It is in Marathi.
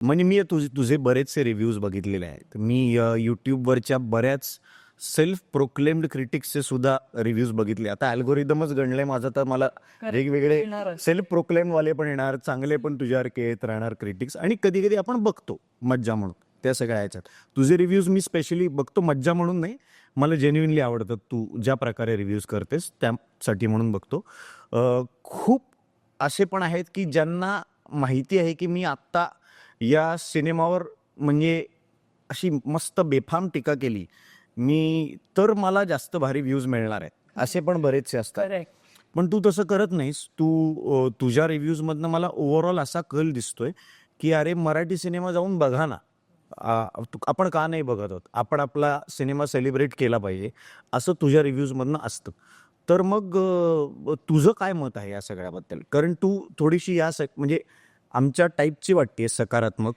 म्हणजे मी तुझे बरेचसे रिव्ह्यूज बघितलेले आहेत. मी यूट्यूबवरच्या बऱ्याच सेल्फ प्रोक्लेम्ड क्रिटिक्सचे सुद्धा रिव्ह्यूज बघितले. आता अल्गोरिदमच गणलंय माझं, तर मला वेगवेगळे सेल्फ प्रोक्लेम वाले पण येणार, चांगले पण तुझ्यासारखे येत राहणार क्रिटिक्स, आणि कधी कधी आपण बघतो मज्जा म्हणून त्या सगळ्या ह्याच्यात. तुझे रिव्ह्यूज मी स्पेशली बघतो मज्जा म्हणून नाही, मला जेन्युइनली आवडतात तू ज्या प्रकारे रिव्ह्यूज करतेस त्यासाठी म्हणून बघतो. खूप असे पण आहेत की ज्यांना माहिती आहे की मी आत्ता या सिनेमावर म्हणजे अशी मस्त बेफाम टीका केली मी, तर मला जास्त भारी व्ह्यूज मिळणार आहेत, असे पण बरेचसे असतात. पण तू तसं करत नाहीस. तू तुझ्या रिव्ह्यूजमधनं मला ओव्हरऑल असा कल दिसतोय की अरे मराठी सिनेमा जाऊन बघा ना. आपण का नाही बघत आहोत, आपण आपला सिनेमा सेलिब्रेट केला पाहिजे, असं तुझ्या रिव्ह्यूजमधनं असतं. तर मग तुझं काय मत आहे या सगळ्याबद्दल? कारण तू थोडीशी म्हणजे आमच्या टाईपची वाटते सकारात्मक,